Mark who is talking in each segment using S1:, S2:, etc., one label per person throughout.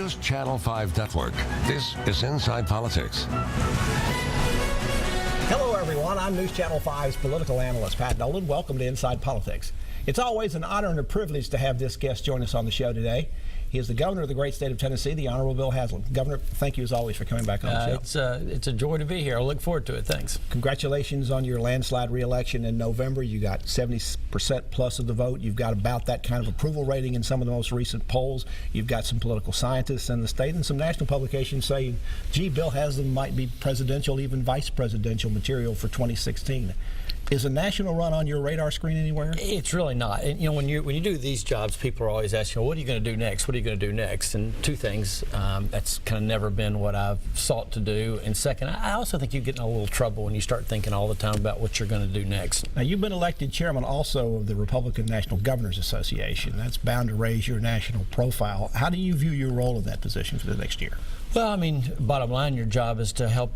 S1: News Channel 5 Network. This is Inside Politics.
S2: Hello, everyone. I'm News Channel 5's political analyst, Pat Nolan. Welcome to Inside Politics. It's always an honor and a privilege to have this guest join us on the show today. He is the governor of the great state of Tennessee, the Honorable Bill Haslam. Governor, thank you as always for coming back on the show.
S3: It's a joy to be here. I look forward to it. Thanks.
S2: Congratulations on your landslide re-election in November. You got 70% plus of the vote. You've got about that kind of approval rating in some of the most recent polls. You've got some political scientists in the state and some national publications saying, gee, Bill Haslam might be presidential, even vice presidential material for 2016. Is a national run on your radar screen anywhere?
S3: It's really not. And, you know, when you do these jobs, people are always asking, well, what are you going to do next? What are you going to do next? And two things, that's kind of never been what I've sought to do. And second, I also think you get in a little trouble when you start thinking all the time about what you're going to do next.
S2: Now, you've been elected chairman also of the Republican National Governors Association. That's bound to raise your national profile. How do you view your role in that position for the next year?
S3: Well, I mean, bottom line, your job is to help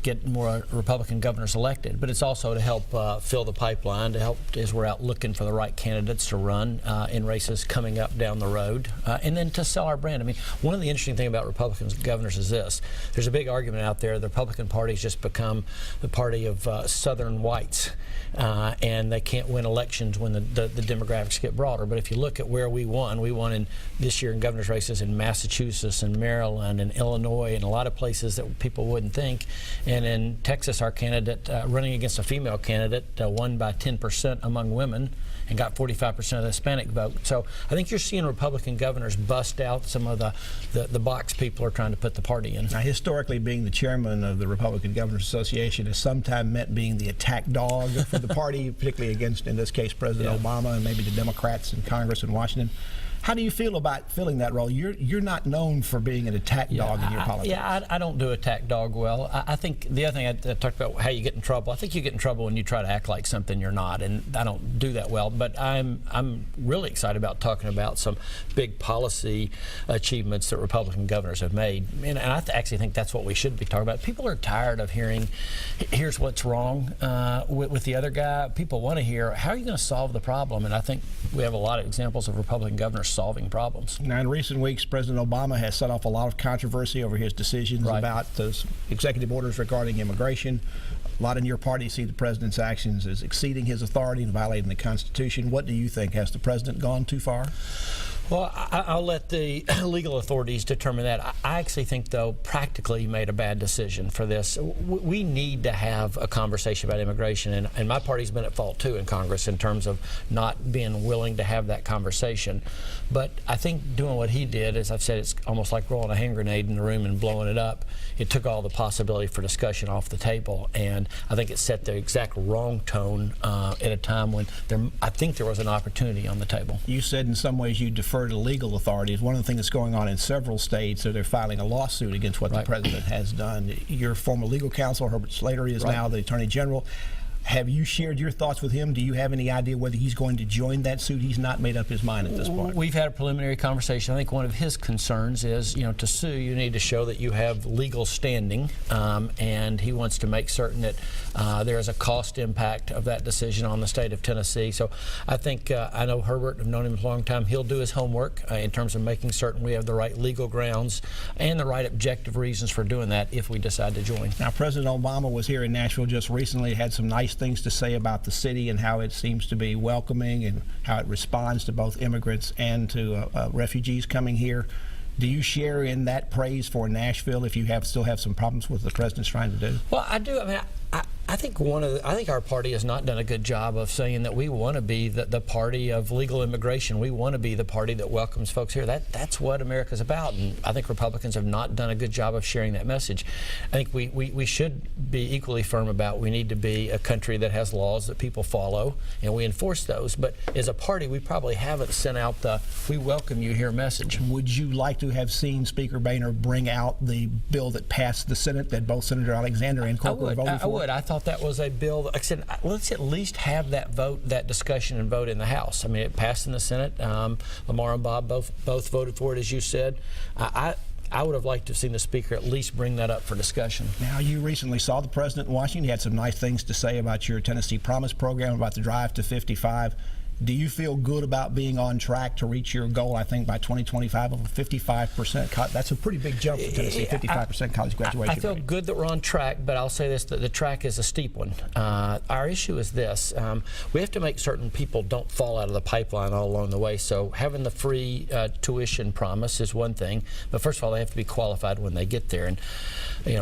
S3: get more Republican governors elected, but it's also to help fill the pipeline, to help as we're out looking for the right candidates to run in races coming up down the road, and then to sell our brand. I mean, one of the interesting things about Republican governors is this. There's a big argument out there. The Republican Party's just become the party of Southern whites, and they can't win elections when the demographics get broader. But if you look at where we won this year in governor's races in Massachusetts and Maryland and Illinois and a lot of places that people wouldn't think. And in Texas, our candidate running against a female candidate won by 10% among women and got 45% of the Hispanic vote. So I think you're seeing Republican governors bust out some of the box people are trying to put the party in.
S2: Now, historically, being the chairman of the Republican Governors Association has sometimes meant being the attack dog for the party, particularly against, in this case, President Obama and maybe the Democrats in Congress in Washington. How do you feel about filling that role? You're not known for being an attack dog in your politics.
S3: I don't do attack dog well. I think the other thing I talked about how you get in trouble. I think you get in trouble when you try to act like something you're not, and I don't do that well. But I'm really excited about talking about some big policy achievements that Republican governors have made, and I actually think that's what we should be talking about. People are tired of hearing, here's what's wrong with the other guy. People want to hear, how are you going to solve the problem? And I think we have a lot of examples of Republican governors solving problems.
S2: Now, in recent weeks, President Obama has set off a lot of controversy over his decisions about those executive orders regarding immigration. A lot in your party see the president's actions as exceeding his authority and violating the Constitution. What do you think? Has the president gone too far?
S3: Well, I'll let the legal authorities determine that. I actually think, though, practically he made a bad decision for this. We need to have a conversation about immigration, and my party's been at fault, too, in Congress in terms of not being willing to have that conversation. But I think doing what he did, as I've said, it's almost like rolling a hand grenade in the room and blowing it up. It took all the possibility for discussion off the table, and I think it set the exact wrong tone at a time when I think there was an opportunity on the table.
S2: You said in some ways you defer to legal authorities. One of the things that's going on in several states, so they're filing a lawsuit against what the president has done. Your former legal counsel, Herbert Slater, is now the Attorney General. Have you shared your thoughts with him? Do you have any idea whether he's going to join that suit? He's not made up his mind at this point.
S3: We've had a preliminary conversation. I think one of his concerns is, to sue, you need to show that you have legal standing, and he wants to make certain that there is a cost impact of that decision on the state of Tennessee. So I think, I know Herbert, I've known him a long time, he'll do his homework in terms of making certain we have the right legal grounds and the right objective reasons for doing that if we decide to join.
S2: Now, President Obama was here in Nashville just recently, had some nice things to say about the city and how it seems to be welcoming and how it responds to both immigrants and to refugees coming here. Do you share in that praise for Nashville if you still have some problems with what the president's trying to do?
S3: Well, I do. I mean, I think I think our party has not done a good job of saying that we want to be the party of legal immigration. We want to be the party that welcomes folks here. That's what America's about, and I think Republicans have not done a good job of sharing that message. I think we should be equally firm about we need to be a country that has laws that people follow, and we enforce those. But as a party, we probably haven't sent out the "we welcome you here" message.
S2: Would you like to have seen Speaker Boehner bring out the bill that passed the Senate that both Senator Alexander and Corker voted for?
S3: I would. I thought that was a bill. Like I said, let's at least have that discussion and vote in the House. I mean, it passed in the Senate. Lamar and Bob both voted for it, as you said. I would have liked to have seen the Speaker at least bring that up for discussion. Now,
S2: you recently saw the President in Washington. He had some nice things to say about your Tennessee Promise program, about the drive to 55. Do you feel good about being on track to reach your goal, I think, by 2025 of a 55%? That's a pretty big jump for Tennessee, 55% college graduation
S3: I feel
S2: rate.
S3: good that we're on track, but I'll say this, that the track is a steep one. Our issue is this. We have to make certain people don't fall out of the pipeline all along the way. So having the free tuition promise is one thing, but first of all, they have to be qualified when they get there. And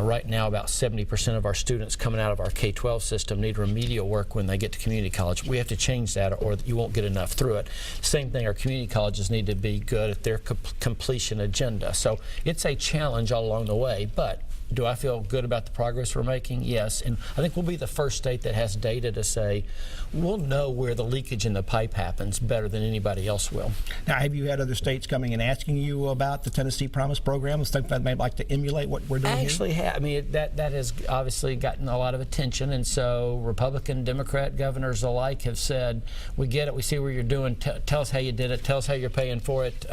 S3: right now, about 70% of our students coming out of our K-12 system need remedial work when they get to community college. We have to change that, or you won't get enough through it. Same thing, our community colleges need to be good at their completion agenda. So it's a challenge all along the way, but do I feel good about the progress we're making? Yes, and I think we'll be the first state that has data to say we'll know where the leakage in the pipe happens better than anybody else will.
S2: Now, have you had other states coming and asking you about the Tennessee Promise program, stuff that may like to emulate what we're doing
S3: I
S2: here?
S3: actually have. I mean, that has obviously gotten a lot of attention, and so Republican, Democrat governors alike have said, we get it, we see what you're doing, tell us how you did it, tell us how you're paying for it.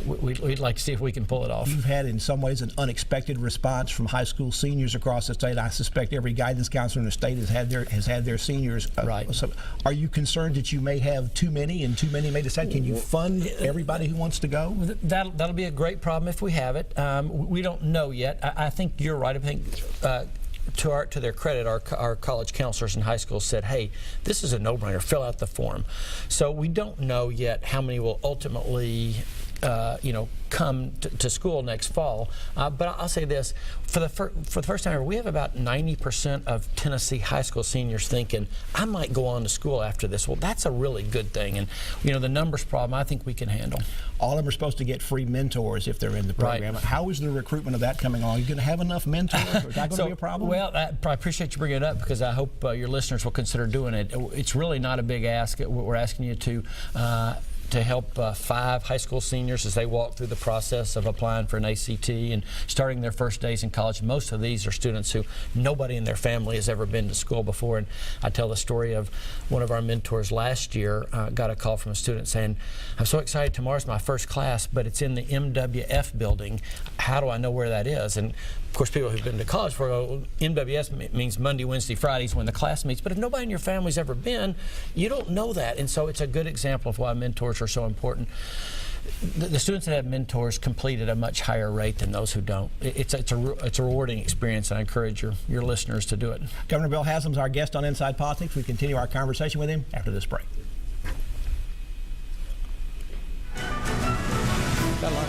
S3: We'd like to see if we can pull it off.
S2: You've had, in some ways, an unexpected response from high school seniors across the state. I suspect every guidance counselor in the state has had their seniors.
S3: Right.
S2: So are you concerned that you may have too many, and too many may decide? Can you fund everybody who wants to go?
S3: That'll be a great problem if we have it. We don't know yet. I think you're right. I think. To their credit, our college counselors in high school said, hey, this is a no-brainer, fill out the form. So we don't know yet how many will ultimately come to school next fall. But I'll say this, for the first time ever, we have about 90% of Tennessee high school seniors thinking, I might go on to school after this. Well, that's a really good thing. And, the numbers problem, I think we can handle.
S2: All of them are supposed to get free mentors if they're in the program. Right. How is the recruitment of that coming along? Are you going to have enough mentors, or is that going to be a problem?
S3: Well, I appreciate you bringing it up, because I hope your listeners will consider doing it. It's really not a big ask. We're asking you to help 5 high school seniors as they walk through the process of applying for an ACT and starting their first days in college. Most of these are students who nobody in their family has ever been to school before. And I tell the story of one of our mentors last year got a call from a student saying, I'm so excited, tomorrow's my first class, but it's in the MWF building. How do I know where that is? And of course, people who've been to college for MWS means Monday, Wednesday, Fridays when the class meets. But if nobody in your family's ever been, you don't know that. And so it's a good example of why mentors are so important. The students that have mentors complete at a much higher rate than those who don't. It's a rewarding experience, and I encourage your listeners to do it.
S2: Governor Bill Haslam is our guest on Inside Politics. We continue our conversation with him after this break. Got a lot.